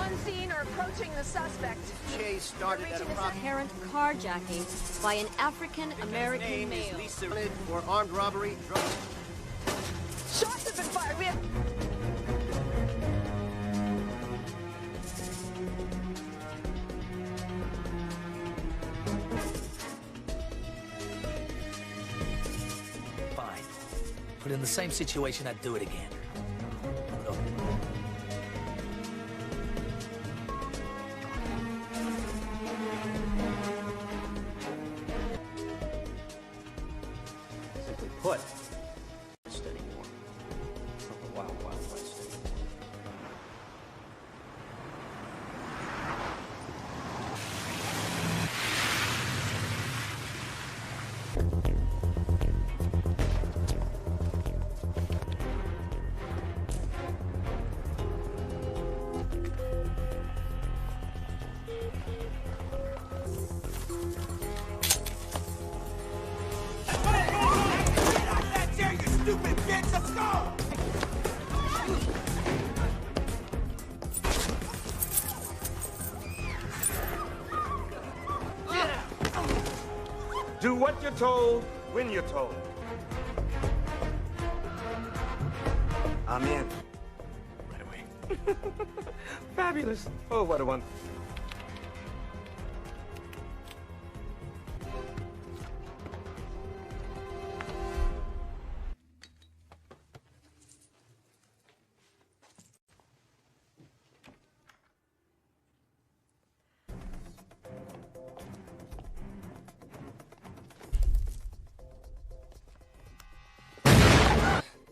on scene or approaching the suspect. Chase started at This apparent carjacking by an African-American male. For armed robbery. Shots have been fired. We have... Fine. But in the same situation, I'd do it again. Look. Simply put, anymore. From the Wild Wild West. Do what you're told, when you're told. I'm in. Right away. Fabulous. Oh, what a one.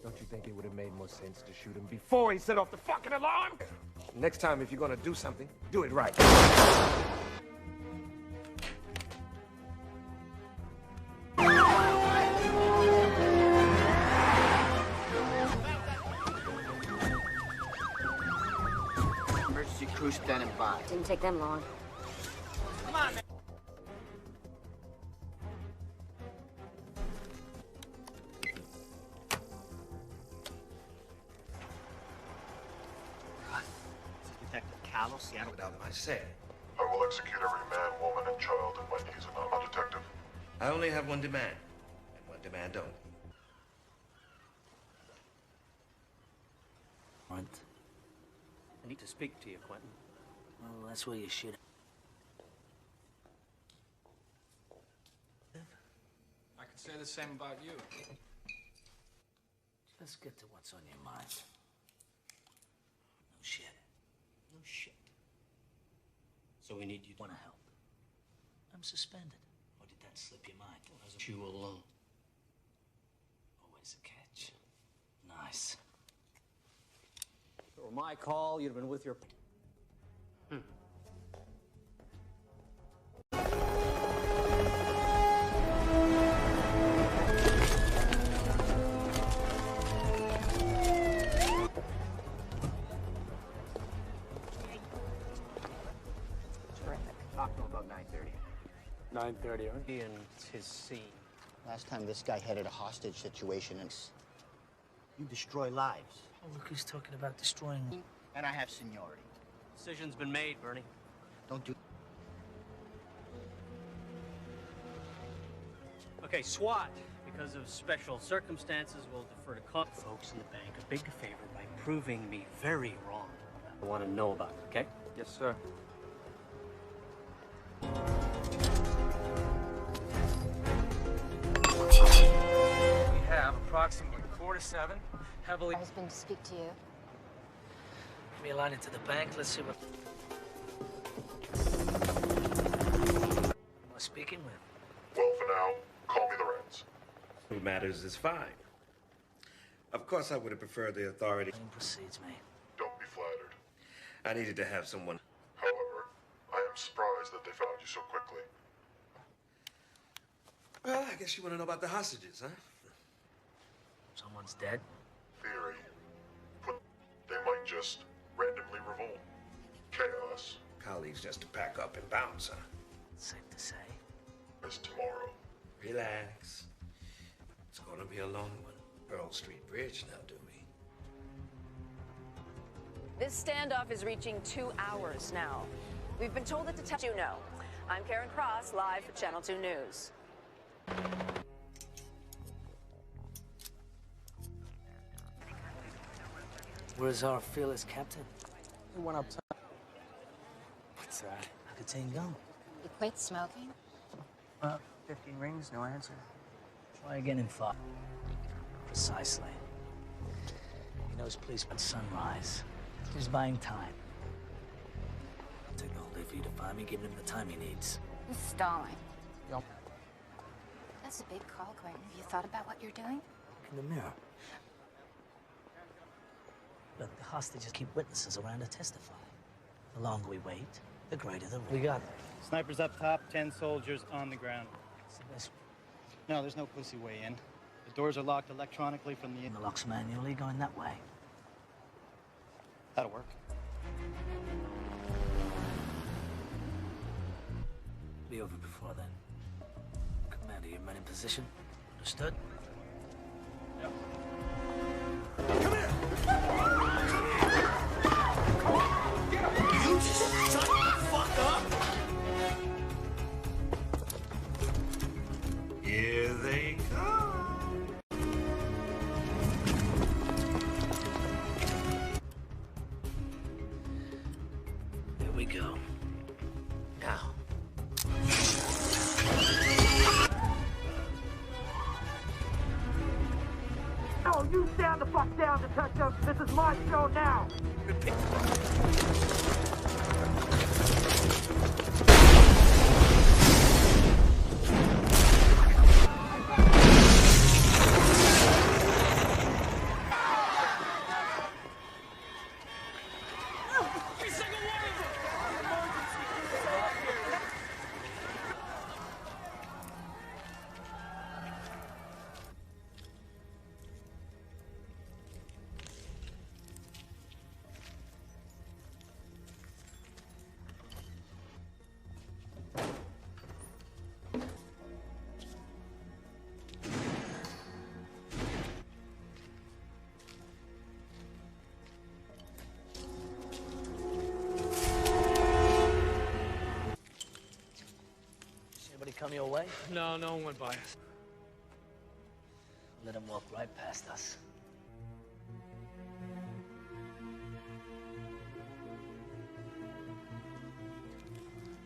Don't you think it would have made more sense to shoot him before he set off the fucking alarm? Next time, if you're gonna do something, do it right. Emergency crew standing by. Didn't take them long. Come on, man. Seattle. Without my say. I will execute every man, woman, and child in my needs, and I'm a detective. I only have one demand, and one demand only. What? I need to speak to you, Quentin. Well, that's where you should. I could say the same about you. Let's get to what's on your mind. No shit. No shit. So we need you to Want to help? I'm suspended. Or did that slip your mind? you alone. Always a catch. Nice. If it were my call, you'd have been with your... Talk to him about 9:30. 9:30, huh? He and his scene. Last time this guy headed a hostage situation and you destroy lives. Oh, look who's talking about destroying... And I have seniority. Decision's been made, Bernie. Don't do... Okay, SWAT. Because of special circumstances, we'll defer to folks in the bank a big favor by proving me very wrong. I want to know about it, okay? Yes, sir. We have approximately 4 to 7, heavily... My husband to speak to you. Give me a line into the bank. Let's see what... Who am I speaking with? Well, for now, call me the Reds. Who matters is fine. Of course, I would have preferred the authority. Nothing proceeds me. Don't be flattered. I needed to have someone. However, I am surprised that they found you so quickly. Well, I guess you want to know about the hostages, huh? Someone's dead? Theory. They might just randomly revolt. Chaos Colleagues just to pack up and bounce, huh? Safe to say. is tomorrow. Relax. It's gonna be a long one. Pearl Street Bridge now, do we? This standoff is reaching 2 hours now. We've been told that detectives know. I'm Karen Cross, live for Channel 2 News. Where's our fearless captain? He went up top. What's that? Nicotine gum. You quit smoking? 15 rings, no answer. Try again in 5. Precisely. He knows policemen sunrise. He's buying time. Take the whole day for you to find me, giving him the time he needs. He's stalling. Yep. That's a big call, Quentin. Have you thought about what you're doing? Look in the mirror. Look, the hostages keep witnesses around to testify. The longer we wait, the greater the risk. We got them. Snipers up top, 10 soldiers on the ground. It's the best. No, there's no pussy way in. The doors are locked electronically from the... And the locks manually going that way. That'll work. Be over before then. Commander, your men in position. Understood? Yep. Come here! You just shut the fuck up! Here they come. Here we go. Now. Oh, you stand the fuck down, detective. This is my show now. Come your way? No, no one went by us. Let him walk right past us.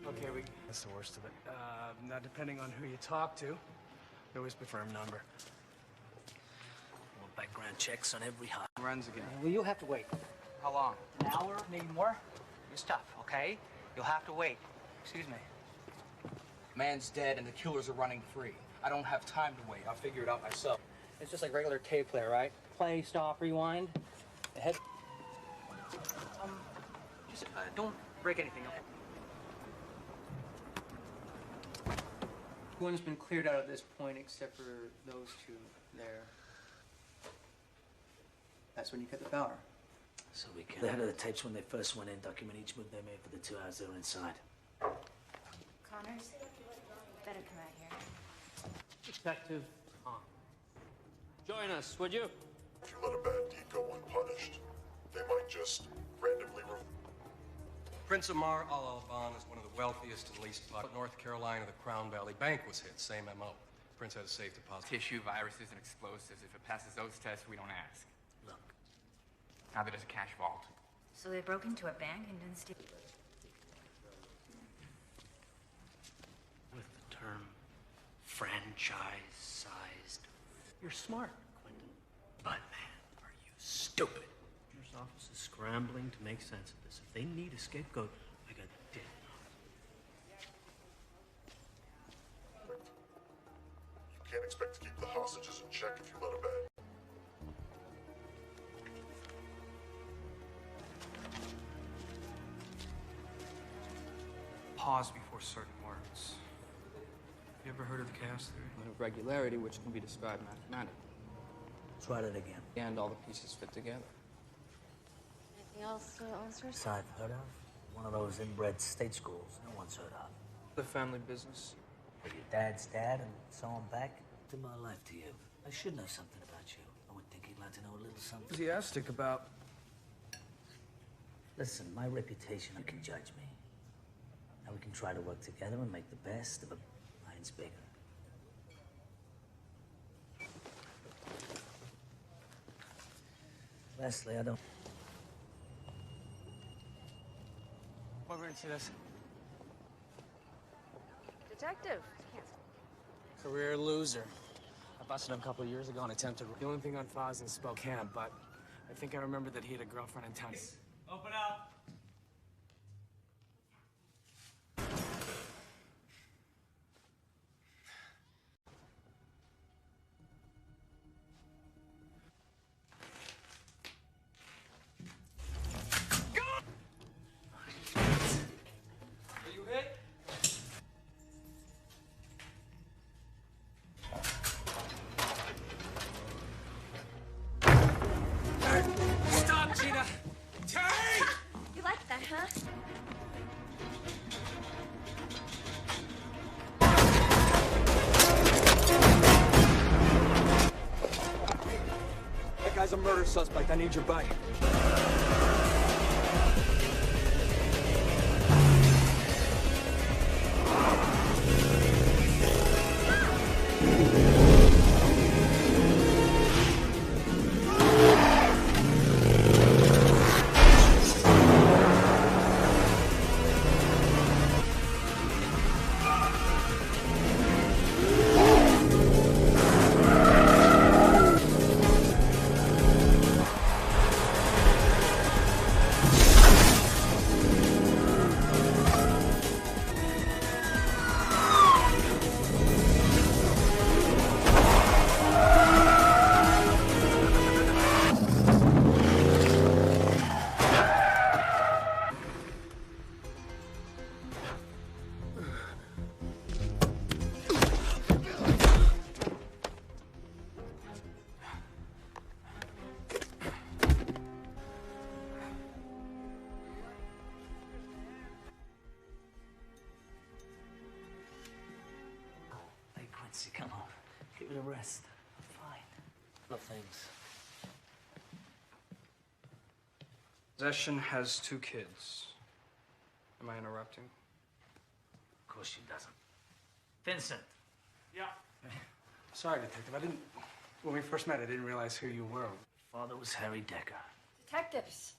Okay, that's the worst of it. Now, depending on who you talk to, there was a firm number. More background checks on every hot. Runs again. Well, you'll have to wait. How long? An hour, maybe more. It's tough, okay? You'll have to wait. Excuse me. Man's dead and the killers are running free. I don't have time to wait. I'll figure it out myself. It's just like regular tape player, right? Play, stop, rewind. Ahead. Just don't break anything, okay? Everyone's been cleared out at this point except for those two there. That's when you cut the power. So we can. The head of the tapes when they first went in, document each move they made for the 2 hours they were inside. Connors, better come out here. Detective Tom. Join us, would you? If you let a bad deed go unpunished, they might just randomly Prince Amar Al-Alban is one of the wealthiest and least popular. North Carolina, the Crown Valley Bank was hit. Same MO. Prince had a safe deposit. Tissue, viruses, and explosives. If it passes those tests, we don't ask. Look. Now that it's a cash vault. So they broke into a bank and didn't steal. With the term franchise-sized. You're smart, Quentin. But man, are you stupid. Your office is scrambling to make sense of this. If they need a scapegoat, I got dead. You can't expect to keep the hostages in check if you let a bad. Pause before certain words. You ever heard of the chaos theory? Of regularity, which can be described mathematically. Try it again. And all the pieces fit together. Anything else, officers? I've heard of. One of those inbred state schools no one's heard of. The family business. Your dad's dad and so on back. To my life to you. I should know something about you. I would think you'd like to know a little something. Enthusiastic about Listen, my reputation, you can judge me. Now we can try to work together and make the best of a mine's bigger. Leslie, I don't... What, we're gonna see this? Detective. Career loser. I busted him a couple of years ago and attempted... The only thing on file is in Spokane, but I think I remember that he had a girlfriend in town. Open up. Stop, Gina! Tay! You like that, huh? That guy's a murder suspect. I need your bike. Come on, give it a rest. I'm fine. No things. Possession has 2 kids. Am I interrupting? Of course she doesn't. Vincent. Yeah. Sorry, Detective. I didn't... When we first met, I didn't realize who you were. Father was Harry Decker. Detectives.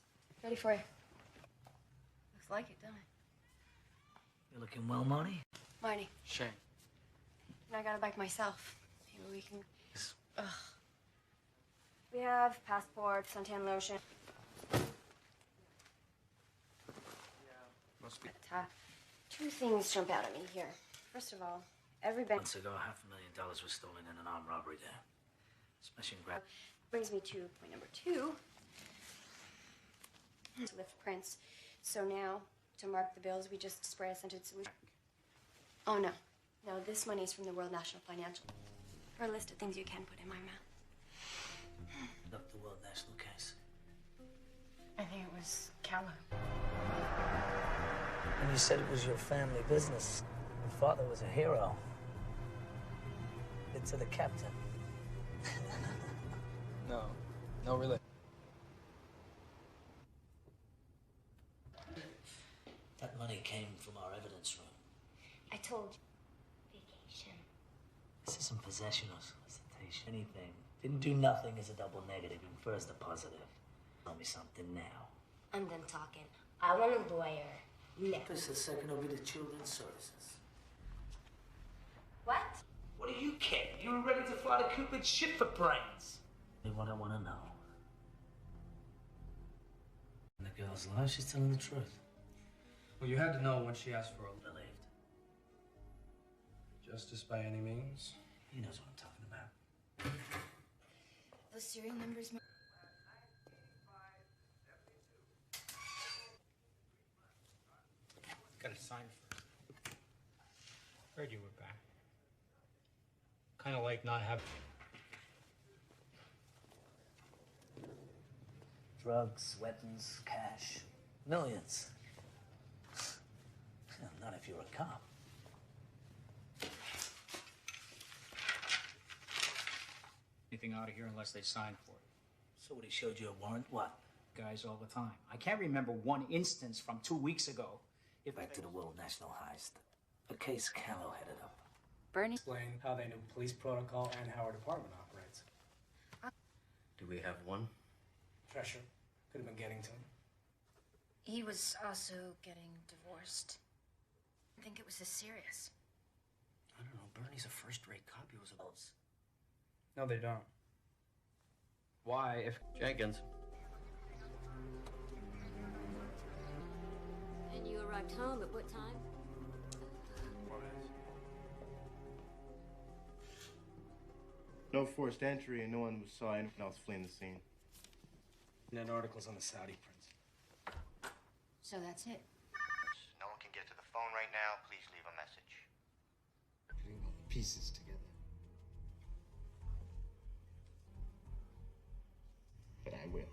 Ready for you. Looks like it, don't it? You're looking well, Marty? Marty. Shane. And I got a bike myself. Maybe we can... Ugh. We have passports, suntan lotion. Must be... Two things jump out at me here. First of all, every bank... Months ago, $500,000 was stolen in an armed robbery there. Smash and grab. Brings me to point number 2. Lift prints. So now, to mark the bills, we just spray a scented solution. Oh, no. No, this money's from the World National Financial. For a list of things you can put in my mouth. Up the World National case. I think it was Calla. And you said it was your family business. Your father was a hero. It's to the captain. No, really. That money came from our evidence room. I told you. Vacation. This isn't possession or solicitation. Anything. Didn't do nothing is a double negative. Infers the positive. Tell me something now. I'm done talking. I want a lawyer. Next. Just a second, I'll be the children's services. What? What do you care? You were ready to fly to Cupid's ship for brains. What I want to know. And the girl's alive, she's telling the truth. Well, you had to know when she asked for a... Believed. Justice by any means? He knows what I'm talking about. Those serial numbers... Gotta sign first. Heard you were back. Kind of like not having... Drugs, weapons, cash. Millions. Not if you're a cop. Anything out of here unless they sign for it. So what, he showed you a warrant? What? guys all the time. I can't remember one instance from 2 weeks ago. Back to the World National Heist. A case Callow headed up. Bernie? Explain how they knew police protocol and how our department operates. Do we have one? Pressure. Could have been getting to him. He was also getting divorced. I think it was this serious. I don't know. Bernie's a first-rate cop. He was a boss. No, they don't. Why, if... Jenkins. And you arrived home at what time? No forced entry, and no one saw anyone else fleeing the scene. Net articles on the Saudi prince. So that's it. No one can get to the phone right now. Please leave a message. Putting all the pieces together. But I will.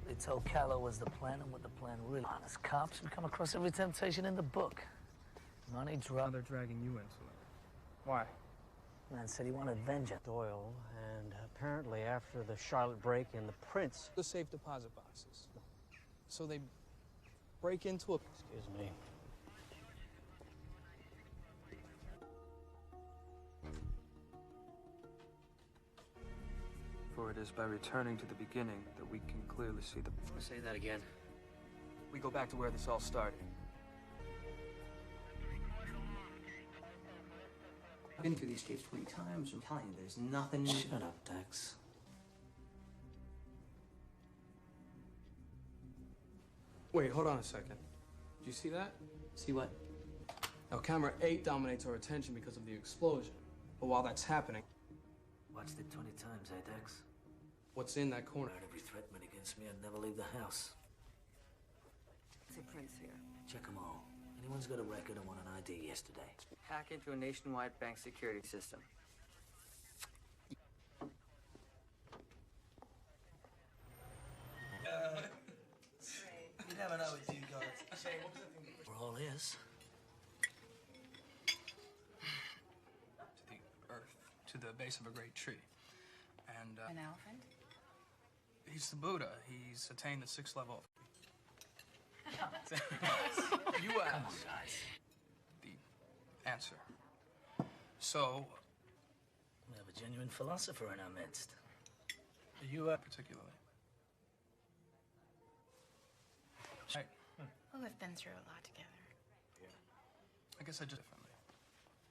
They told Callow was the plan and what the plan really. Honest cops would come across every temptation in the book. Money, drugs. They're dragging you into it. Why? Man said he wanted vengeance. Doyle, and apparently after the Charlotte break-in, the prince... The safe deposit boxes. So they break into a... Excuse me. For it is by returning to the beginning that we can clearly see the... Say that again. We go back to where this all started. I've been through these tapes 20 times. I'm telling you, there's nothing... Shut up, Dex. Wait, hold on a second. Did you see that? See what? Now, camera 8 dominates our attention because of the explosion. But while that's happening... Watched it 20 times, eh, Dex? What's in that corner? Every threat made against me, I'd never leave the house. It's a prince here. Check them all. Anyone's got a record and won an ID yesterday. Hack into a nationwide bank security system. You never know with you guys. We're all ears. To the earth, to the base of a great tree. And, An elephant? he's the Buddha. He's attained the 6th level. You asked. Come on, guys. The answer. So, We have a genuine philosopher in our midst. you particularly. Right. Well, we've been through a lot together. I guess I just differently.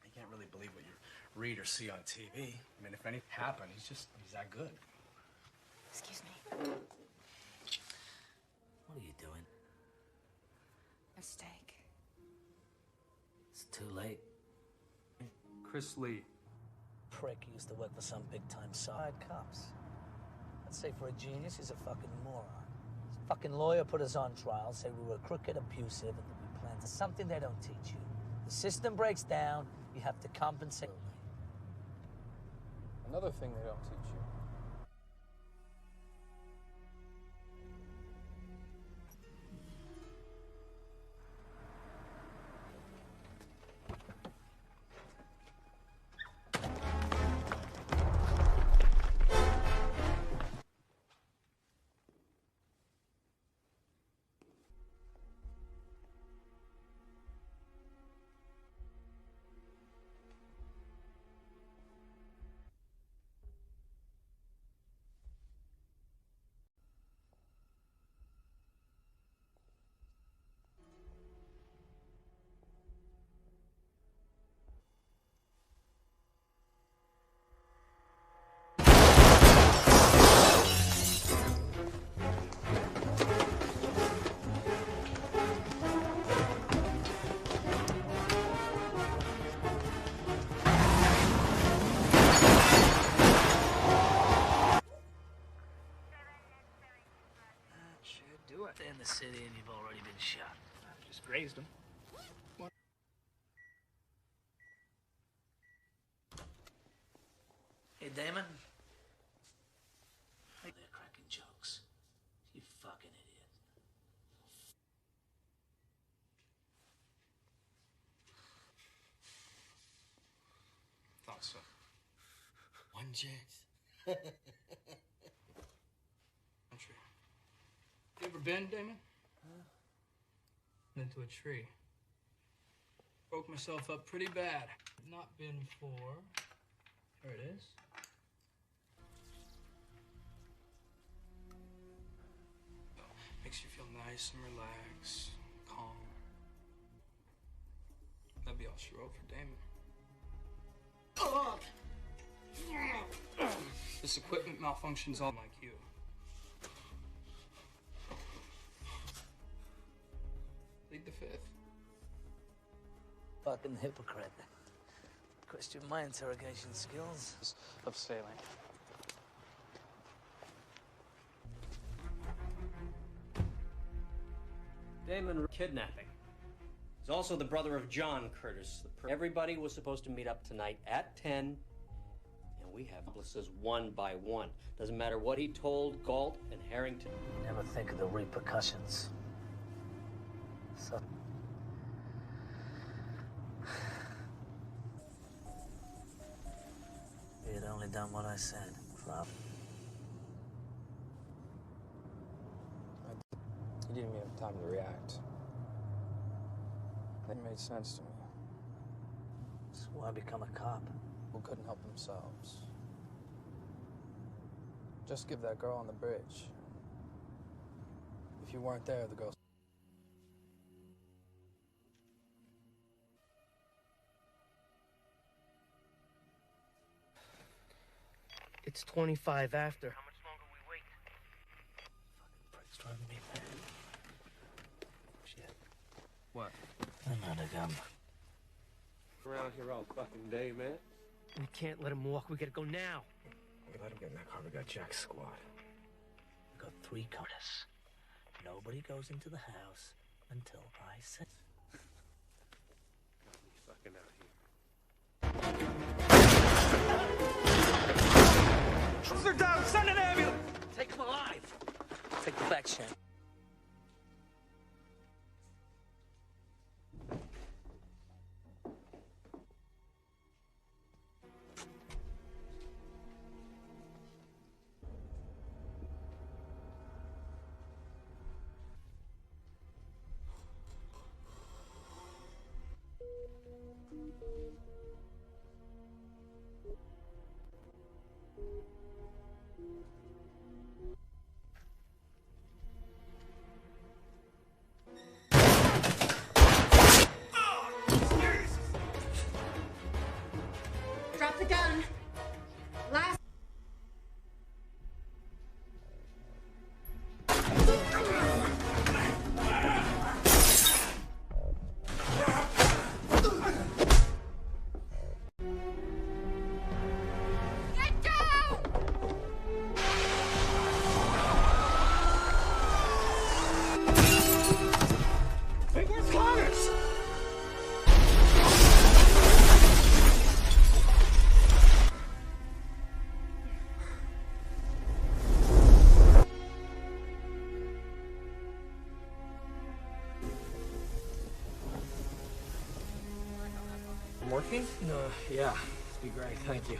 You can't really believe what you read or see on TV. I mean, if anything happened, he's that good. Excuse me. What are you doing? Mistake. It's too late. Chris Lee. Prick used to work for some big-time side cops. I'd say for a genius, he's a fucking moron. His fucking lawyer put us on trial, say we were crooked, abusive, and that we planned something they don't teach you. The system breaks down, you have to compensate. Another thing they don't teach you. In the city and you've already been shot. Just grazed him. Hey, Damon. They're cracking jokes. You fucking idiot. son. One chance. Country. You ever been, Damon? Into a tree. Broke myself up pretty bad. Not been for... There it is. Makes you feel nice and relaxed, calm. That'd be all she wrote for Damon. This equipment malfunctions all like you. Plead the fifth. Fucking hypocrite. Question my interrogation skills. Of sailing. Damon kidnapping. He's also the brother of John Curtis. Everybody was supposed to meet up tonight at 10, and we have accomplices one by one. Doesn't matter what he told Galt and Harrington. You never think of the repercussions. So... If you'd only done what I said, Flop. You didn't even have time to react. That made sense to me. So why become a cop? Who couldn't help themselves. Just give that girl on the bridge. If you weren't there, the girl... It's 25 after. How much longer we wait? Fucking prick's driving me mad. Shit. What? I'm out of gum. Around here all fucking day, man. We can't let him walk. We gotta go now. We let him get in that car. We got Jack's squad. We got 3 cars. Nobody goes into the house until I say. Got me fucking out here. They're down! Send an ambulance! Take him alive! Take the back, Shan. Drop the gun. Last. Get down! Hey, where's Connors? Working? Yeah. Be great. Thank you.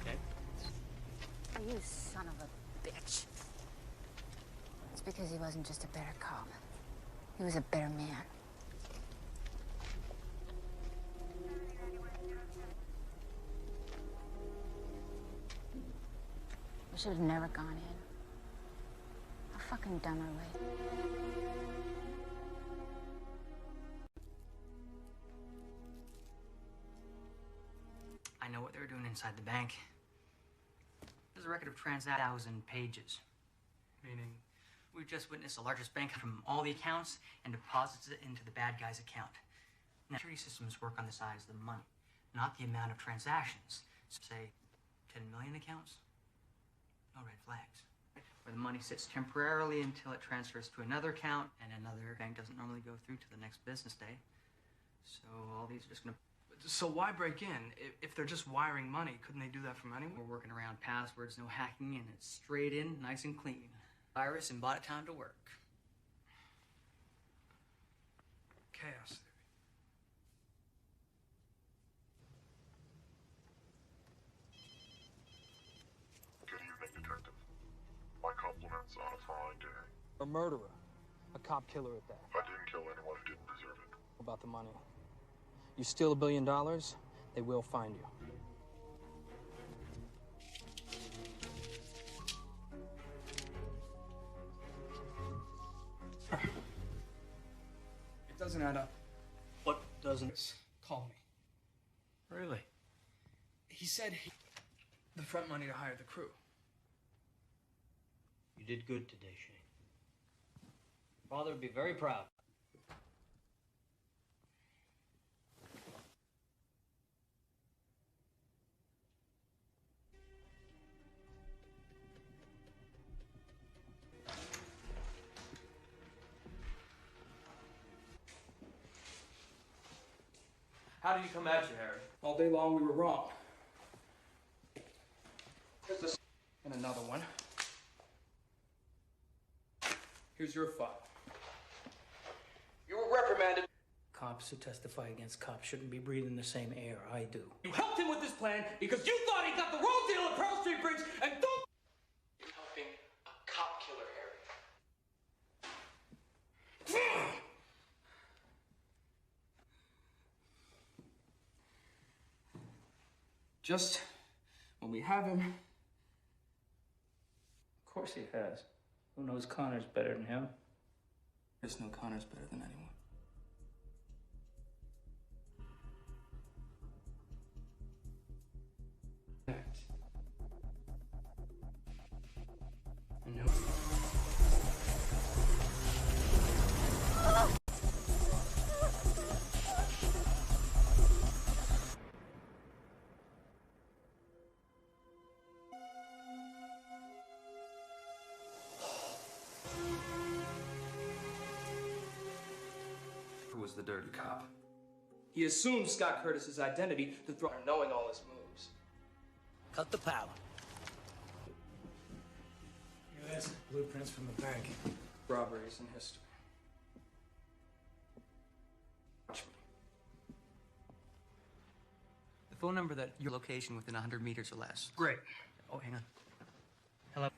Okay? You son of a bitch. It's because he wasn't just a better cop. He was a better man. We should have never gone in. How fucking dumb are we? I know what they were doing inside the bank. There's a record of 1,000 pages. Meaning, we've just witnessed the largest bank from all the accounts and deposits it into the bad guy's account. Now, security systems work on the size of the money, not the amount of transactions. So, say, 10 million accounts? No red flags. Where the money sits temporarily until it transfers to another account, and another bank doesn't normally go through to the next business day. So all these are just gonna... So why break in? If they're just wiring money, couldn't they do that from anywhere? We're working around passwords, no hacking, and it's straight in, nice and clean. Virus and bought it time to work. chaos theory. Good evening, Detective. My compliments on a fine day. A murderer. A cop killer at that. I didn't kill anyone who didn't deserve it. About the money. You steal $1 billion, they will find you. It doesn't add up. What doesn't? Call me. Really? He said the front money to hire the crew. You did good today, Shane. Father would be very proud. How did he come at you, Harry? All day long we were wrong. Here's this and another one. Here's your file. You were reprimanded. Cops who testify against cops shouldn't be breathing the same air I do. You helped him with this plan because you thought he got the wrong deal at Pearl Street Bridge and don't... You're helping a cop killer, Harry. Just when we have him... Of course he has. Who knows Connor's better than him? There's no Connor's better than anyone. I know. Who was the dirty cop? He assumed Scott Curtis's identity to throw knowing all his moves. Cut the power. Here, that's blueprints from the bank. Robberies in history. Watch me. The phone number that your location within 100 meters or less. Great. Oh, hang on. Hello.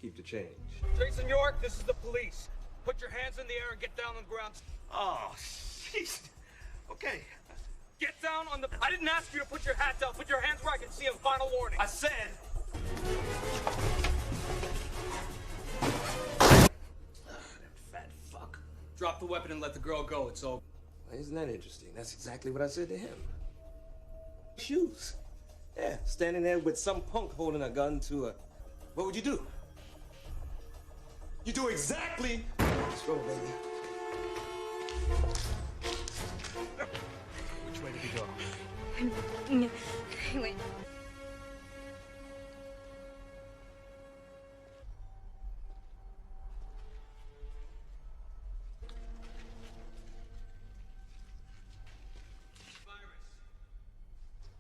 Keep the change. Jason York, this is the police. Put your hands in the air and get down on the ground. Oh, jeez. Okay. Get down on the... I didn't ask you to put your hats out. Put your hands where I can see them. Final warning. I said... That fat fuck. Drop the weapon and let the girl go. It's over. Well, isn't that interesting? That's exactly what I said to him. Shoes. Yeah, standing there with some punk holding a gun to a... What would you do? You do exactly... Let's roll, baby. Which way did he go? Wait.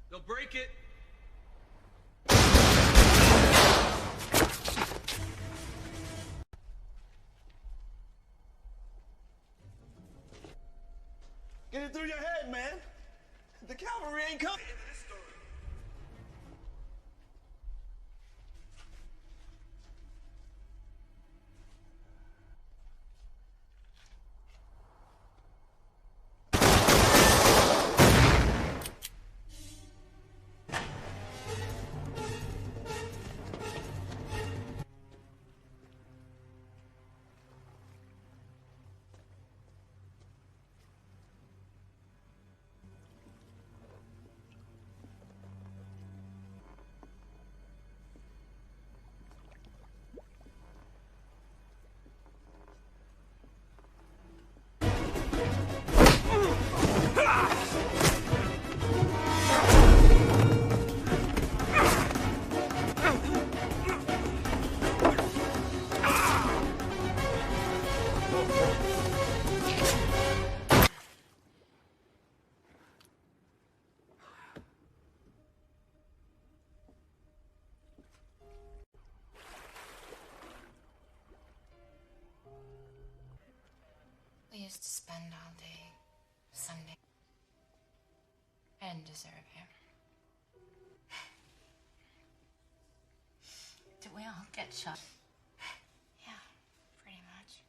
They'll break it. Get it through your head, man. The cavalry ain't coming. used to spend all day Sunday. I didn't deserve him. Did we all get shot? Yeah, pretty much.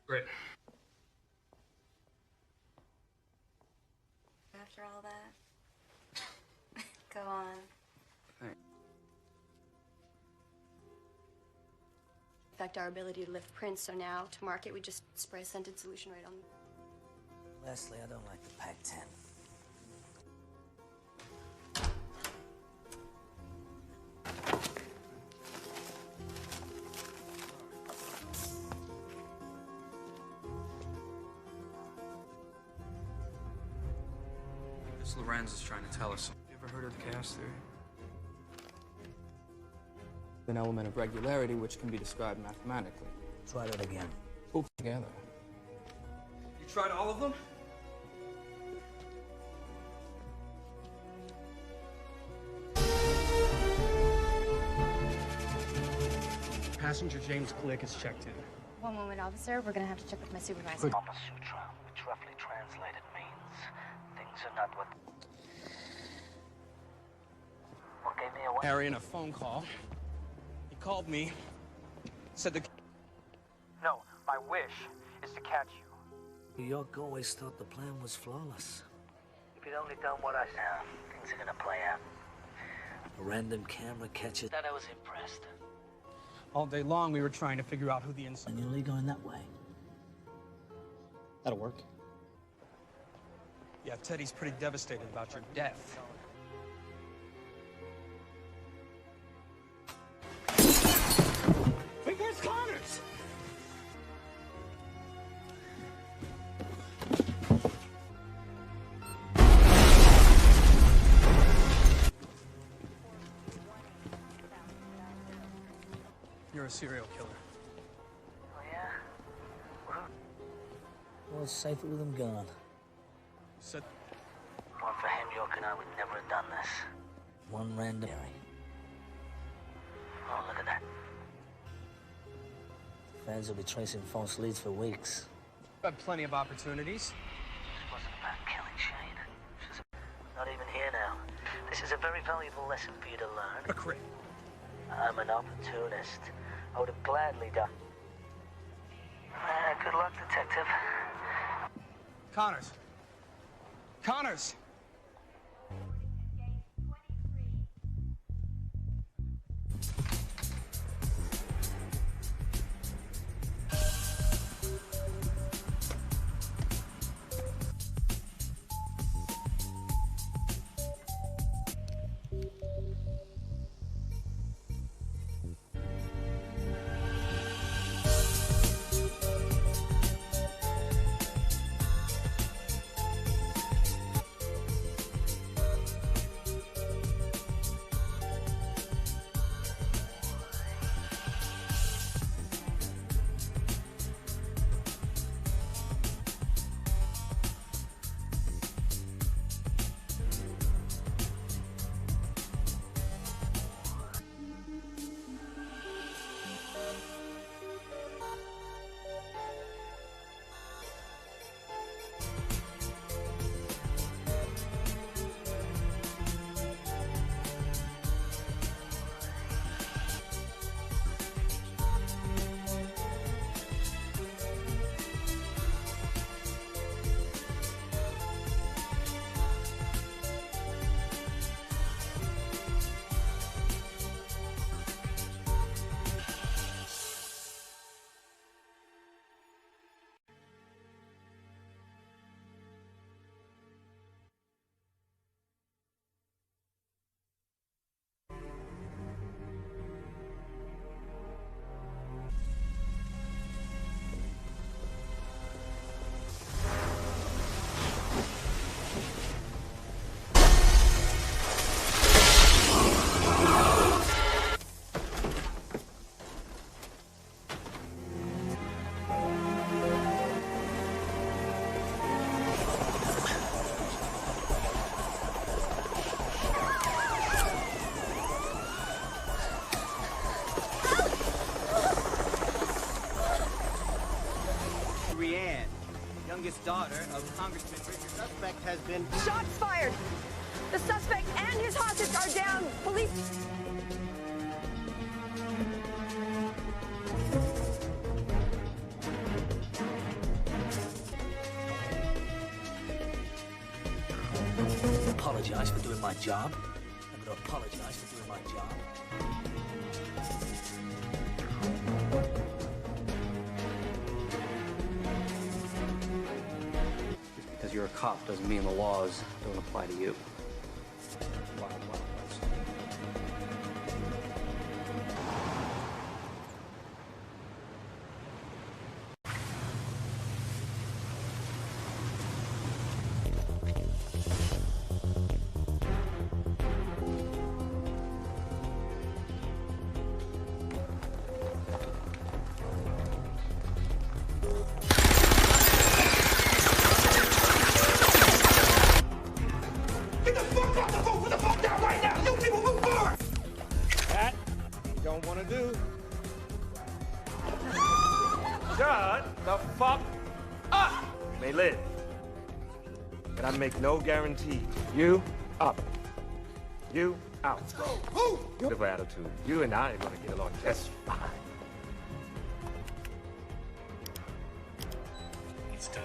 Great. After all that, go on. Affect our ability to lift prints, so now to market we just spray a scented solution right on. Leslie, I don't like the Pac-10. This Lorenz is trying to tell us. You ever heard of the chaos theory? An element of regularity which can be described mathematically. Try that again. Pull together. You tried all of them? Passenger James Click is checked in. One moment, officer. We're gonna have to check with my supervisor. Kama Sutra, which roughly translated means things are not what gave me away. Harry, in a phone call, he called me, said the... No, my wish is to catch you. New York always thought the plan was flawless. If you'd only done what I said, things are gonna play out. A random camera catches that I was impressed. All day long, we were trying to figure out who the inside... And you're only going that way. That'll work. Yeah, Teddy's pretty devastated about your death. Wait, where's Connors? You're a serial killer. Oh, yeah? Well, it's safer with him gone. Said... One for him, York and I would never have done this. One random... Oh, look at that. Fans will be tracing false leads for weeks. Got plenty of opportunities. This wasn't about killing Shane. Not even here now. This is a very valuable lesson for you to learn. A crit. I'm an opportunist. I would have gladly done. Good luck, detective. Connors. Connors! youngest daughter of Congressman Richard. Suspect has been... Shots fired! The suspect and his hostage are down. Police... Apologize for doing my job. I'm gonna apologize for doing my job. Just because you're a cop doesn't mean the laws don't apply to you. Wild, wild west. No guarantee. You up. You out. Let's go. Beautiful attitude. You and I are gonna get along just fine. It's done.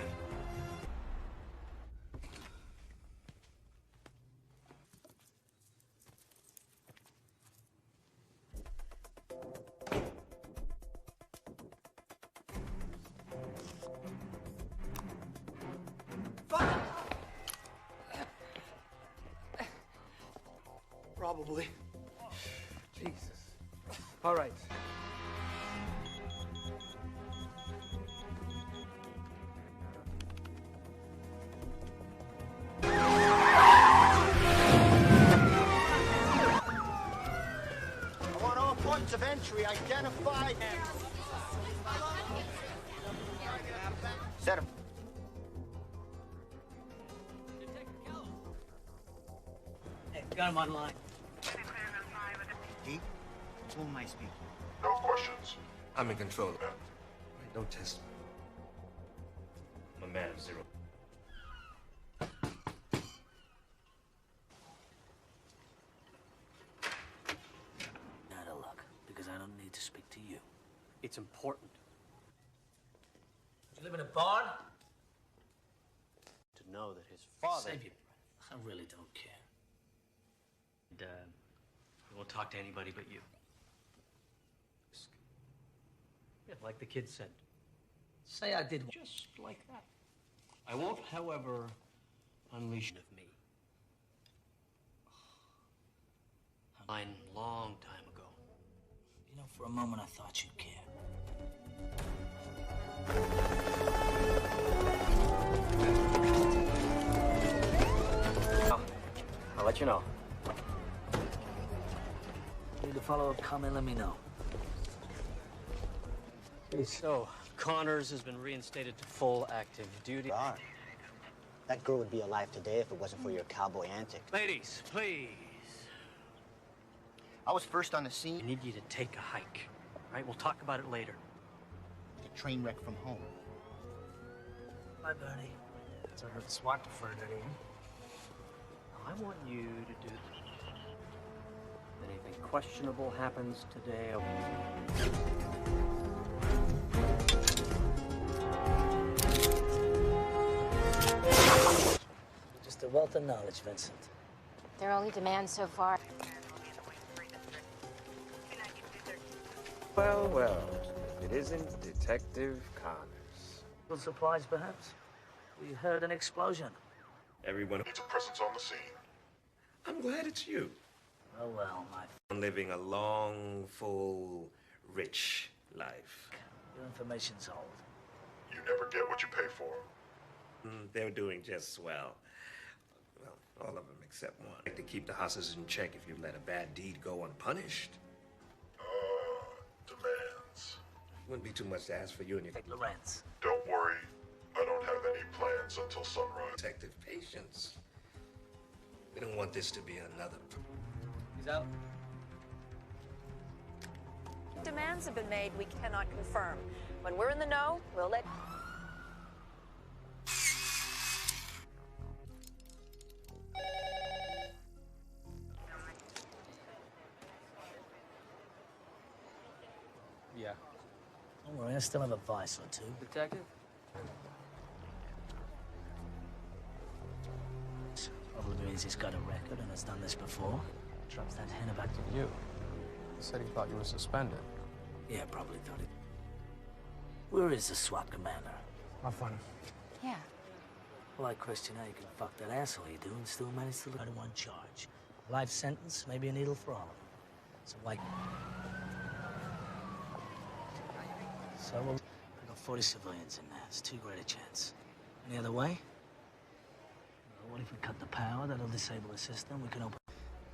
Probably. Jesus. All right. I want all points of entry identified. Set him. Hey, got him online. Pete, who am I speaking? No questions. I'm in control. Don't test me. I'm a man of zero. Out of luck, because I don't need to speak to you. It's important. You live in a barn? To know that his father... Save your breath. I really don't care. And, I won't talk to anybody but you. Yeah, like the kid said. Say I did. Just like that. I won't, however, unleash of me. Mine long time ago. You know, for a moment I thought you'd care. I'll let you know. Need a follow-up comment, let me know. So, Connors has been reinstated to full active duty. God. That girl would be alive today if it wasn't for your cowboy antics. Ladies, please. I was first on the scene. I need you to take a hike. All right, we'll talk about it later. The train wreck from home. Bye, Bernie. So I heard SWAT deferred anyone. I want you to do this. If anything questionable happens today, Just a wealth of knowledge, Vincent. Their only demand so far. Well, well. It isn't Detective Connors. Little supplies, perhaps? We heard an explosion. Everyone Needs a presence on the scene. I'm glad it's you. Oh, well, my... I'm living a long, full, rich life. Your information's old. You never get what you pay for. They're doing just swell. Well, all of them except one. Like to keep the hostages in check if you let a bad deed go unpunished. Demands. Wouldn't be too much to ask for you and your... Lorenz. Don't worry. I don't have any plans until sunrise. Detective patience. We don't want this to be another... He's out. Demands have been made we cannot confirm. When we're in the know, we'll let... Don't worry, I still have a vice or two. Detective? Probably means he's got a record and has done this before. Drops that hint about You. He said he thought you were suspended. Yeah, probably thought it. Where is the SWAT commander? Have fun. Yeah. Well, I question how you can fuck that asshole you do and still manage to look at one charge. Life sentence, maybe a needle for all of them. So why? So we'll... I got 40 civilians in there. It's too great a chance. Any other way? Well, what if we cut the power? That'll disable the system. We can open...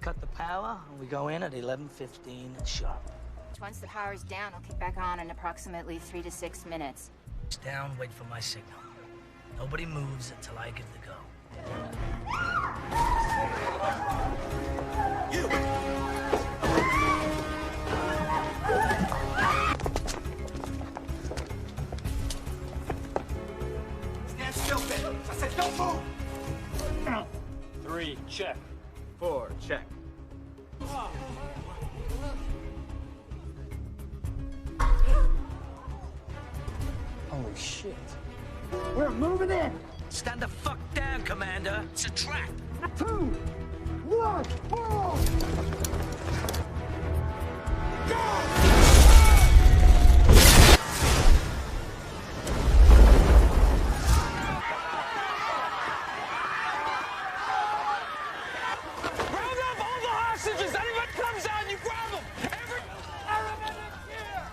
Cut the power, and we go in at 11:15 sharp. Once the power's down, it'll kick back on in approximately 3 to 6 minutes. Down, wait for my signal. Nobody moves until I give the go. You! Stand still, Ben. I said don't move! 3, check. 4, check. Holy shit. We're moving in! Stand the fuck down, Commander. It's a trap. 2, 1, fall! Round up all the hostages! Anyone comes out, you grab them! Every paramedic here!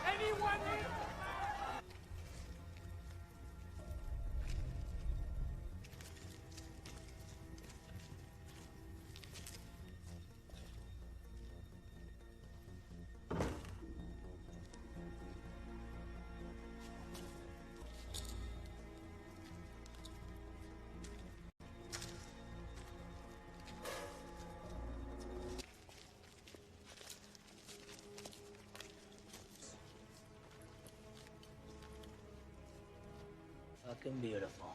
Anyone here? Fucking beautiful.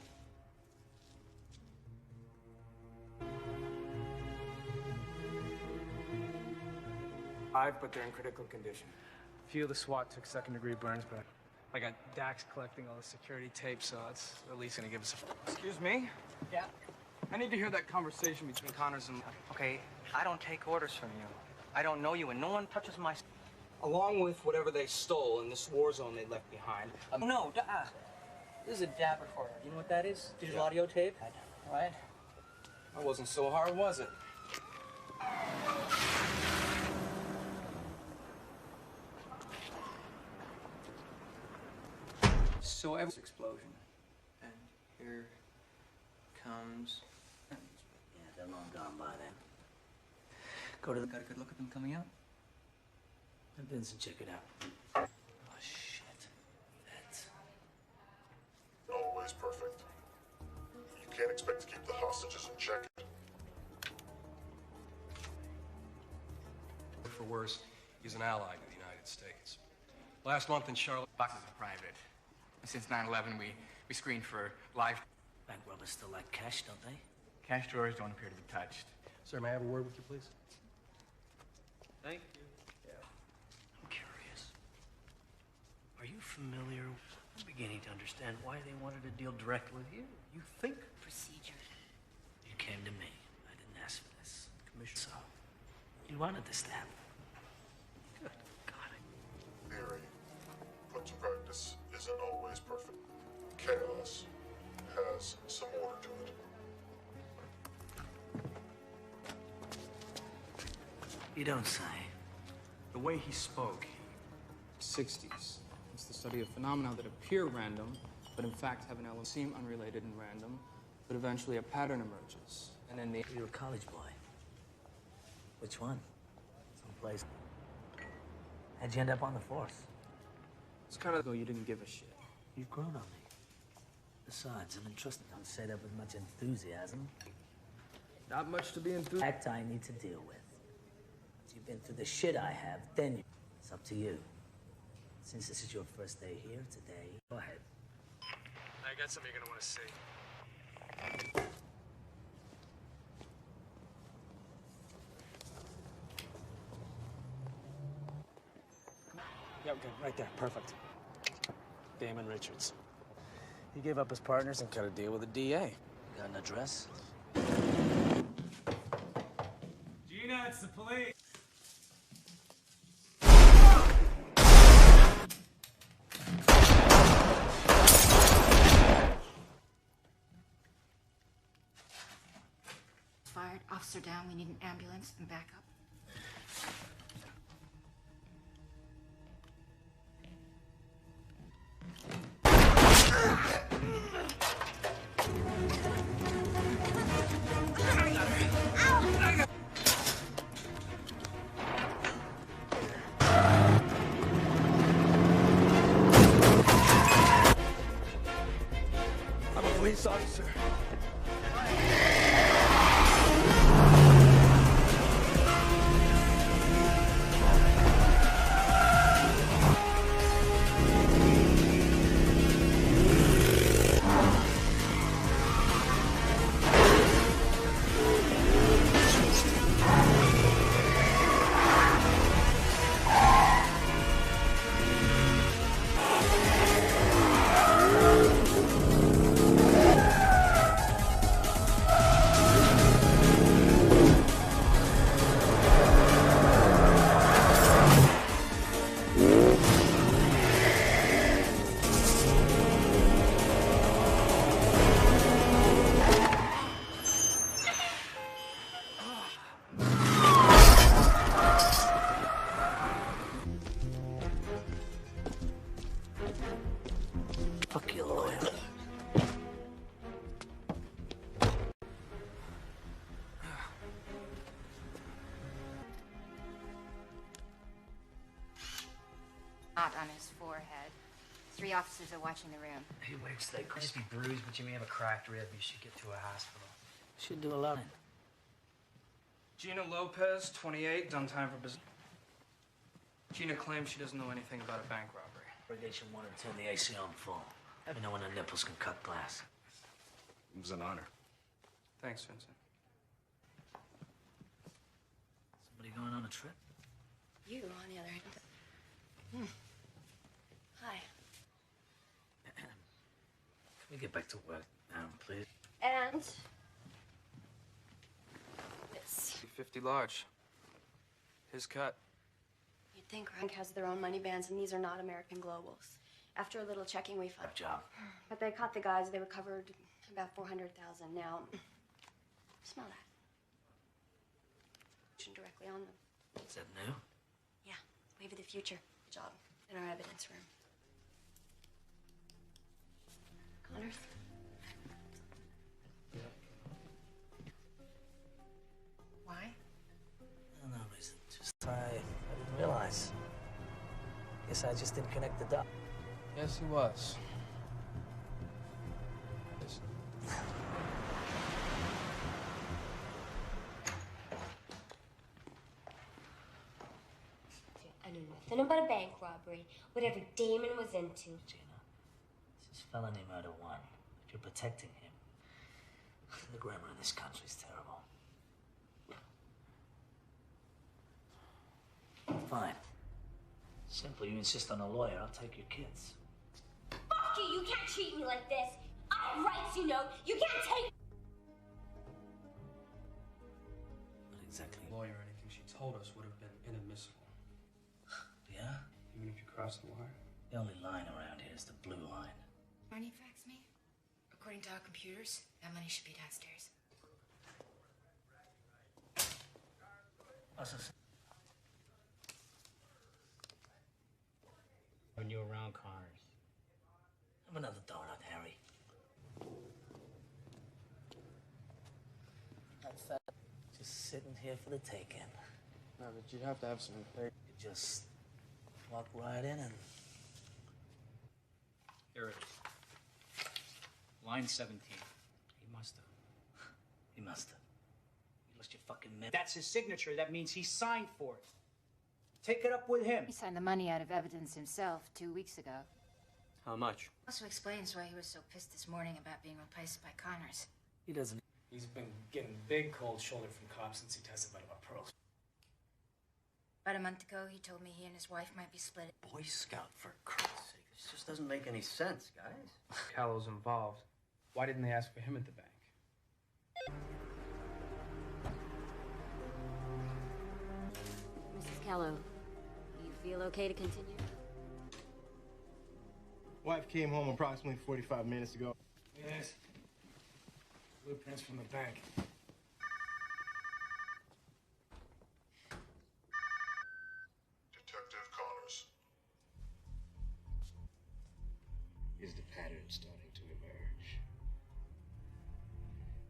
But they're in critical condition. A few of the SWAT took second-degree burns, but I got Dax collecting all the security tape, so it's at least gonna give us a... Excuse me? Yeah? I need to hear that conversation between Connors and... Okay, I don't take orders from you. I don't know you, and no one touches my... Along with whatever they stole in this war zone they left behind. No, this is a DAB recorder. You know what that is? Digital audio tape? Right? That wasn't so hard, was it? So every explosion. And here comes... Yeah, they're long gone by then. Go to the... Got a good look at them coming out? Vincent, check it out. Oh, shit. That's... Always perfect. You can't expect to keep the hostages in check. For worse, he's an ally to the United States. Last month in Charlotte... Boxes are private. Since 9/11, we screened for live... Bank robbers still like cash, don't they? Cash drawers don't appear to be touched. Sir, may I have a word with you, please? Thank you. I'm curious. Are you familiar? I'm beginning to understand why they wanted to deal directly with you. You think Procedure. You came to me. I didn't ask for this. Commissioner, so you wanted this to happen. Good. Got it. Theory, put to practice, isn't always perfect. Chaos has some order to it. You don't say. The way he spoke, 60s. It's the study of phenomena that appear random, but in fact have an element seem unrelated and random, but eventually a pattern emerges. And then the... You're a college boy. Which one? Someplace. How'd you end up on the force? It's kind of though you didn't give a shit. You've grown on me. Besides, I'm entrusted. Don't say that with much enthusiasm. Not much to be enthused. Fact I need to deal with. If you've been through the shit I have, then it's up to you. Since this is your first day here today, go ahead. I got something you're gonna want to see. Yeah, okay, right there, perfect. Damon Richards. He gave up his partners and cut a deal with the DA. Got an address? Gina, it's the police. Fired. Officer down. We need an ambulance and backup. I'm a police officer. Fuck you, lawyer. Not on his forehead. 3 officers are watching the room. He wakes, they Could just be bruised, but you may have a cracked rib. You should get to a hospital. should do a lot. Gina Lopez, 28, done time for business. Gina claims she doesn't know anything about a bank robbery. Irrigation 1 and 10, the AC on full. Let me know when the nipples can cut glass. It was an honor. Thanks, Vincent. Somebody going on a trip? You, on the other hand. Hi. Can we get back to work now, please? And this. 50 large. His cut. You'd think rank has their own money bands, and these are not American globals. After a little checking, we found. Job. But they caught the guys. They recovered about 400,000. Now, smell that. Directly on them. Is that new? Yeah, wave of the future. Good job. In our evidence room. Connors. Why? No reason. Just I didn't realize. Guess I just didn't connect the dots. Yes, he was. Yes. I knew nothing about a bank robbery, whatever Damon was into. Gina, this is felony murder 1. If you're protecting him, the grammar in this country's terrible. Fine. Simple, you insist on a lawyer, I'll take your kids. Fuck you! You can't treat me like this! I have rights, you know! You can't take... What exactly? Lawyer, anything she told us would have been inadmissible. Yeah? Even if you cross the wire? The only line around here is the blue line. Marnie faxed me. According to our computers, that money should be downstairs. What's this? When you're around Connors. Have another donut, Harry. Just sitting here for the taking. No, but you'd have to have some... You just walk right in and... Here it is. Line 17. He must have. He must have. You lost your fucking mind. That's his signature. That means he signed for it. Take it up with him. He signed the money out of evidence himself 2 weeks ago. How much? Also explains why he was so pissed this morning about being replaced by Connors. He doesn't... He's been getting big cold shoulder from cops since he testified about pearls. About a month ago, he told me he and his wife might be split. Boy Scout, for Christ's sake. It's just a doesn't make any sense, guys. Callow's involved. Why didn't they ask for him at the bank? Mrs. Callow, you feel okay to continue? Wife came home approximately 45 minutes ago. Yes. Blueprints from the bank. Detective Connors. Is the pattern starting to emerge?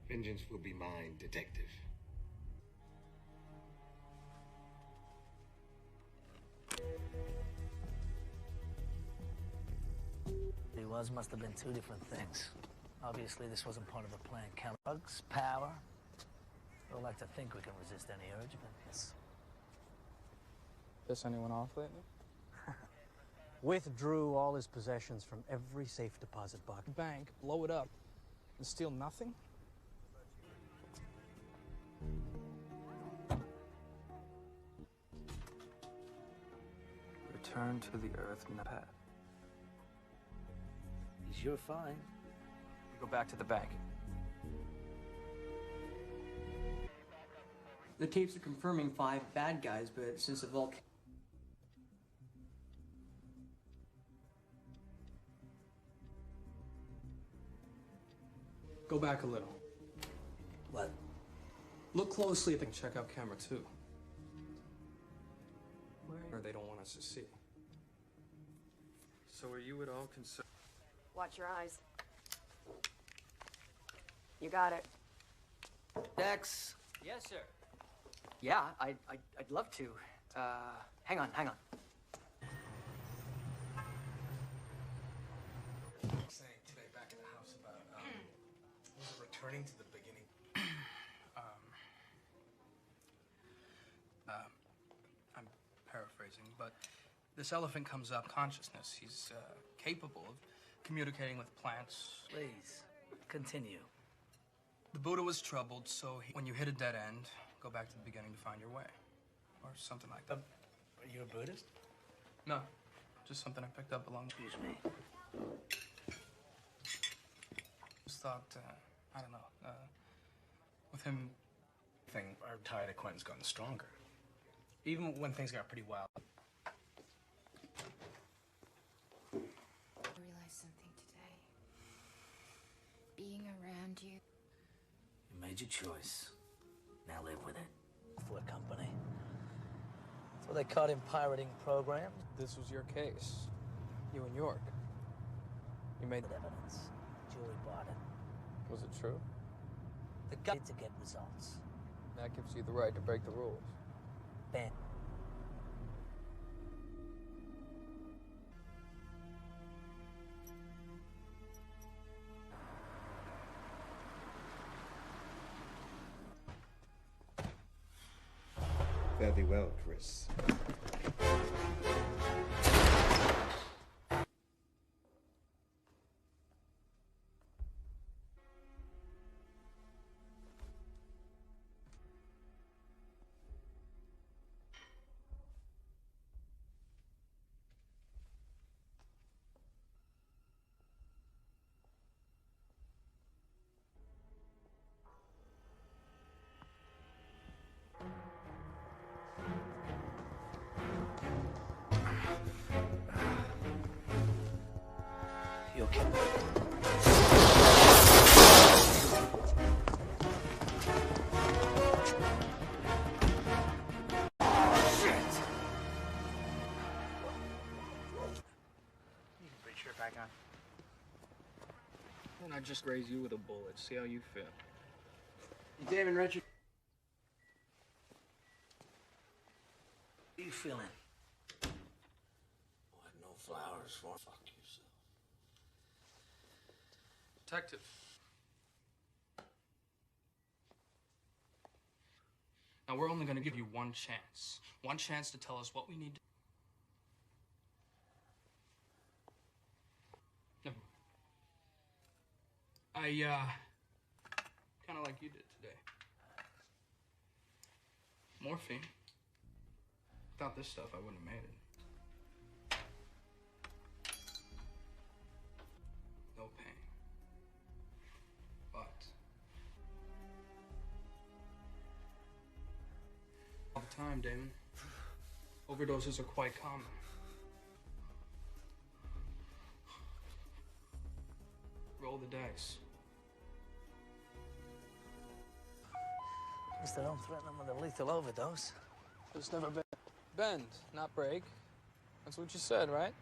Vengeance will be mine, detective. Must have been two different things. Obviously, this wasn't part of the plan. Drugs, power. We'd like to think we can resist any urge, but yes. Piss anyone off lately? Withdrew all his possessions from every safe deposit box. Bank, blow it up, and steal nothing? Return to the earth, Pat. You're fine. We go back to the bank. The tapes are confirming 5 bad guys, but since the vault... Go back a little. What? Look closely at the checkout camera, too. Where they don't want us to see. So are you at all concerned? Watch your eyes. You got it. Dex. Yes, sir. Yeah, I'd love to. Hang on. Saying today back at the house about was it returning to the beginning? I'm paraphrasing, but this elephant comes up consciousness. He's capable of communicating with plants. Please, continue. The Buddha was troubled, so when you hit a dead end, go back to the beginning to find your way. Or something like that. Are you a Buddhist? No, just something I picked up along... Excuse me. Just thought, I don't know, with him... Our tie to Quentin's gotten stronger. Even when things got pretty wild. I realized something today. Being around you. You made your choice. Now live with it. For company. So they caught him pirating programs? This was your case. You and York. You made... evidence. Julie bought it. Was it true? The guy to get results. That gives you the right to break the rules. Ben. Fare thee well, Chris. You okay? Back on. And I just graze you with a bullet. See how you feel. You David Richard? How are you feeling? What, no flowers for? Fuck yourself. Detective. Now, we're only going to give you one chance. One chance to tell us what we need to... I, kind of like you did today. Morphine. Without this stuff, I wouldn't have made it. time, Damon. Overdoses are quite common. Roll the dice. At least I don't threaten them with a lethal overdose. It's never been. Bend, not break. That's what you said, right?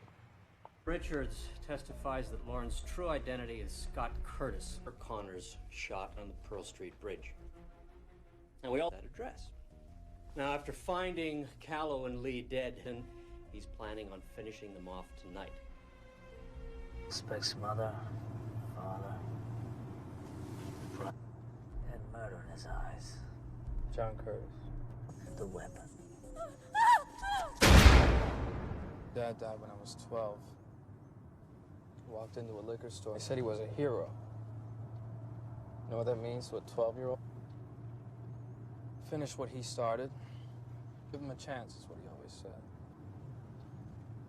Richards testifies that Lauren's true identity is Scott Curtis, or Connor's shot on the Pearl Street Bridge. And we all have that address. Now, after finding Callow and Lee dead, he's planning on finishing them off tonight. Suspects mother, father, brother. Had murder in his eyes. John Curtis. And the weapon. Dad died when I was 12. Walked into a liquor store. They said he was a hero. You know what that means to a 12-year-old? Finish what he started. Give him a chance, is what he always said.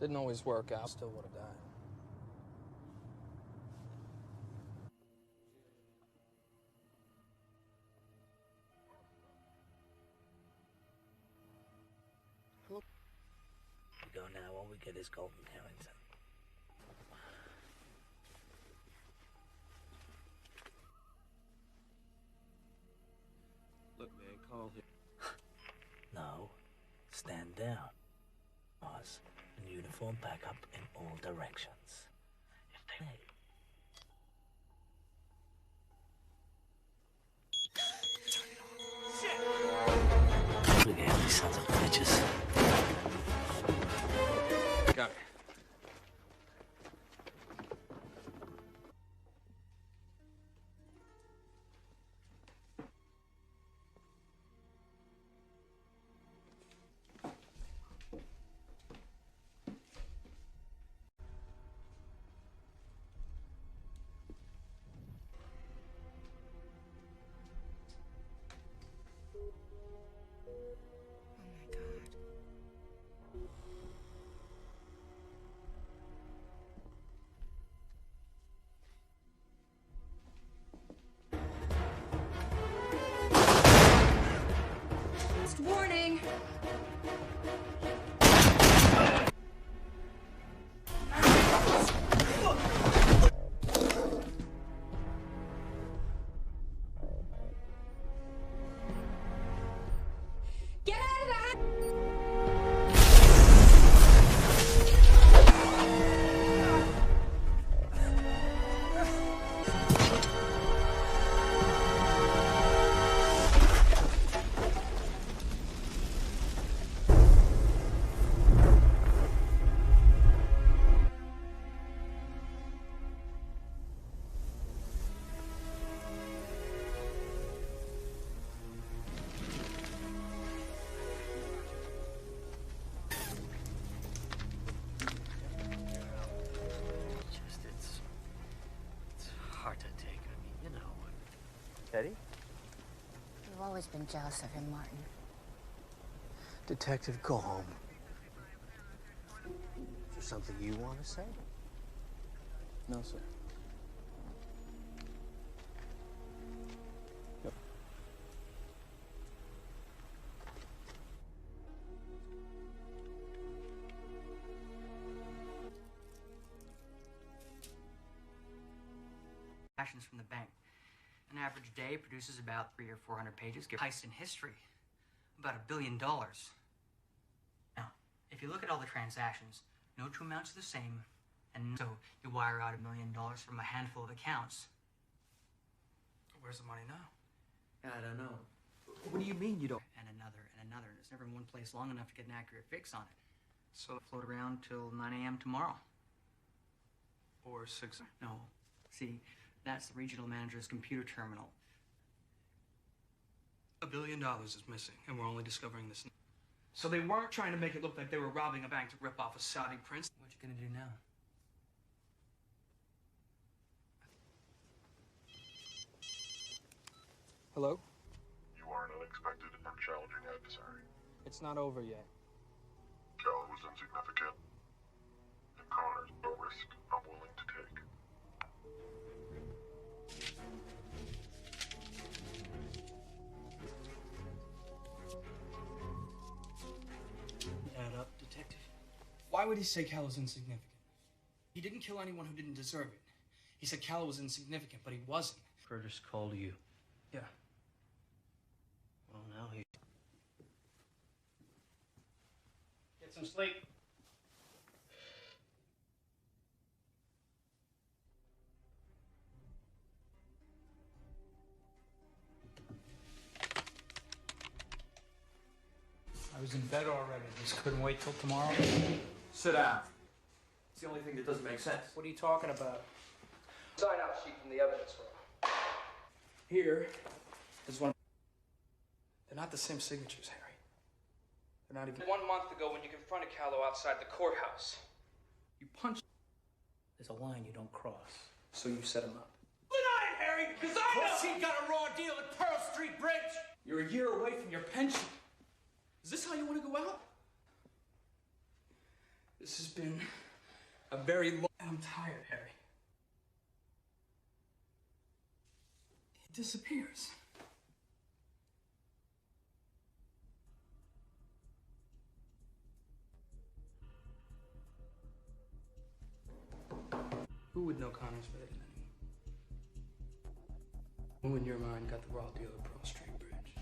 Didn't always work out. Still would have died. We go now, all we get is Golden Harrington. Look, man, call him. No, stand down. Pause and uniform back up in all directions. If they Shit! Look at these sons of bitches. Got it. Warning! Get out of the house! It's hard to take. I mean, you know. Teddy? You've always been jealous of him, Martin. Detective, go home. Is there something you want to say? No, sir. Transactions from the bank. An average day produces about 300 or 400 pages. Give heist in history. About $1 billion. Now, if you look at all the transactions, no two amounts are the same, and so you wire out $1 million from a handful of accounts. Where's the money now? I don't know. What do you mean you don't? And another, and another. And it's never in one place long enough to get an accurate fix on it. So float around till 9 a.m. tomorrow. Or 6. No. See, that's the regional manager's computer terminal. $1 billion is missing, and we're only discovering this. So they weren't trying to make it look like they were robbing a bank to rip off a Saudi prince. What you gonna do now? Hello? You are an unexpected and challenging adversary. It's not over yet. Cal was insignificant, and Connor's a risk I'm willing to take. Why would he say Cal was insignificant? He didn't kill anyone who didn't deserve it. He said Cal was insignificant, but he wasn't. Curtis called you. Yeah. Well, now he... Get some sleep. I was in bed already. Just couldn't wait till tomorrow. Sit down. It's the only thing that doesn't make sense. What are you talking about? Sign out sheet from the evidence room. Here is one. They're not the same signatures, Harry. They're not even. 1 month ago, when you confronted Callow outside the courthouse, you punched. There's a line you don't cross, so you set him up. Deny it, Harry, because I know he got a raw deal at Pearl Street Bridge. You're a year away from your pension. Is this how you want to go out? This has been a very long... I'm tired, Harry. He disappears. Who would know Connor's better than anyone? Who in your mind got the raw deal at Pearl Street Bridge?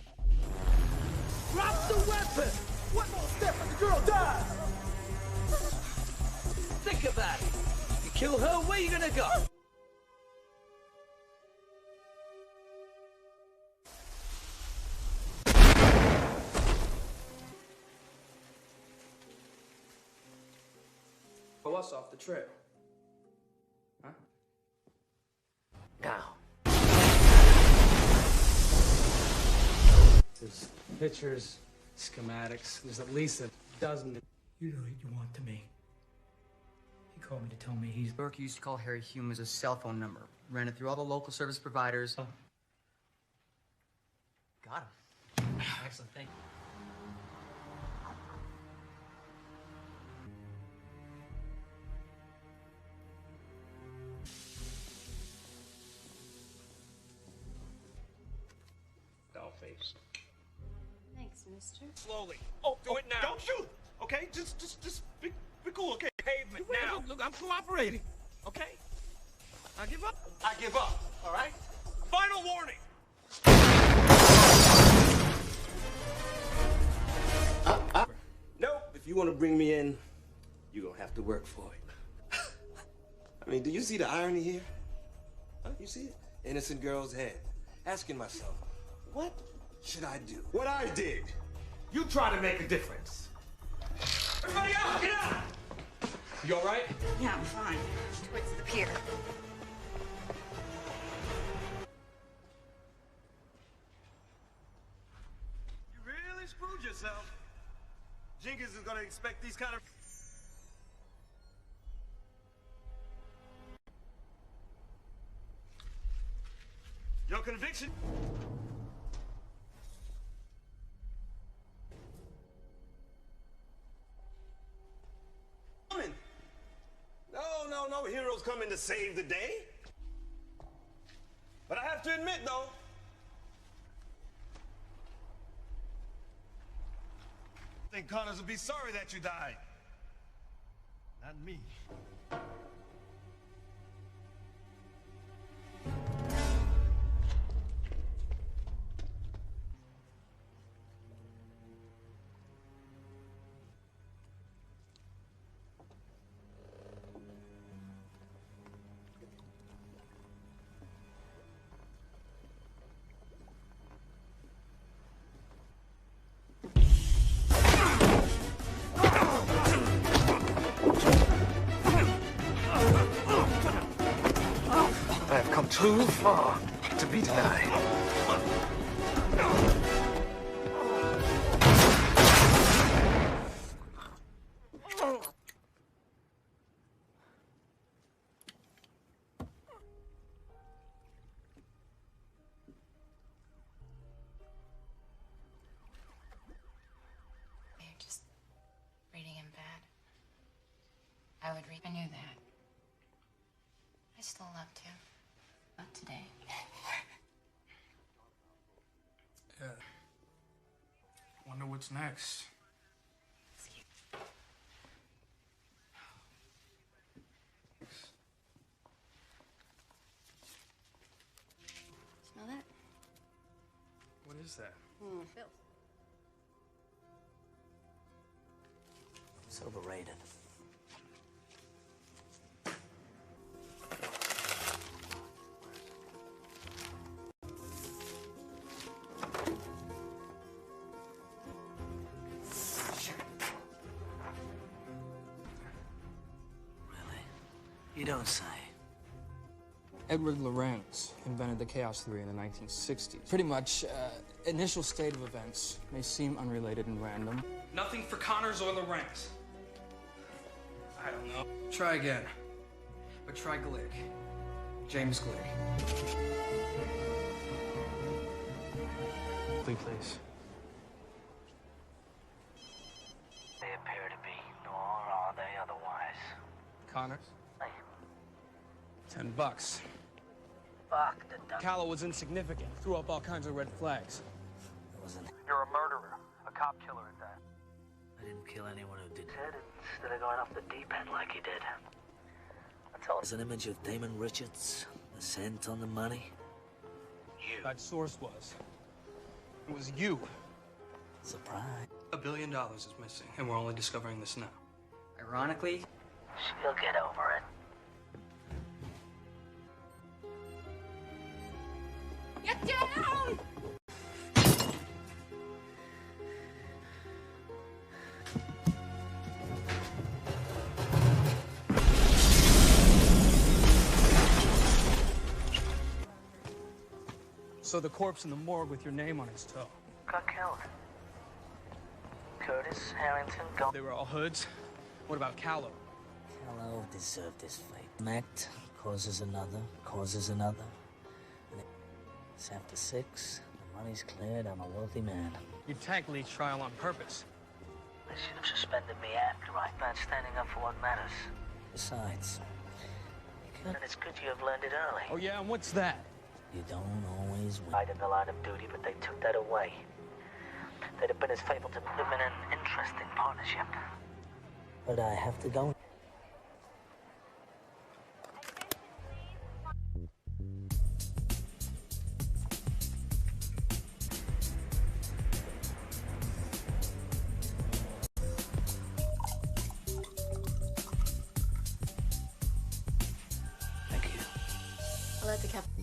Drop the weapon! One more step and the girl dies! Think about it. You kill her, where you gonna go? Pull us off the trail. Huh? Now. There's pictures, schematics. There's at least a dozen. You know what you want to me. He called me to tell me he's... Burke used to call Harry Hume as a cell phone number. Ran it through all the local service providers. Oh. Got him. Excellent, thank you. Dollface. Thanks, mister. Slowly. Oh, do it now. Don't shoot. Okay, just be cool. Okay. Pavement now. Look, I'm cooperating. Okay. I give up. I give up. All right. Final warning. Nope. If you want to bring me in, you're gonna have to work for it. I mean, do you see the irony here? Huh? You see it? Innocent girl's head. Asking myself, what should I do? What I did. You try to make a difference. Everybody out! Get out! You all right? Yeah, I'm fine. Towards the pier. You really screwed yourself. Jenkins is gonna expect these kind of... Your conviction? No heroes coming to save the day. But I have to admit, though, I think Connors will be sorry that you died. Not me. I have come too far to be denied. You're just reading him bad. I would read. I knew that. I still love to. Not today. Yeah. Wonder what's next. is that? Bill. It's overrated. You don't say. Edward Lorenz invented the chaos theory in the 1960s. Pretty much, initial state of events may seem unrelated and random. Nothing for Connors or Lorenz. I don't know. Try again. But try Glick. James Glick. Please. They appear to be, nor are they otherwise. Connors? $10. Fuck the duck. Callow was insignificant. Threw up all kinds of red flags. It wasn't. You're a murderer. A cop killer at that. I didn't kill anyone who did it. Instead of going off the deep end like he did. I told There's an image of Damon Richards, the scent on the money. You. That source was. It was you. Surprise. $1 billion is missing, and we're only discovering this now. Ironically, she'll get over it. Get down! So the corpse in the morgue with your name on its toe. Got killed. Curtis, Harrington, They were all hoods. What about Callow? Callow deserved his fate. An act causes another, causes another. And it's after 6, the money's cleared, I'm a wealthy man. You tanked Lee's trial on purpose. They should have suspended me after I not standing up for what matters. Besides, and it's good you have learned it early. Oh yeah, and what's that? You don't always win. Right in the line of duty, but they took that away. They'd have been as faithful to put them in an interesting partnership. But I have to go. I'll let the captain.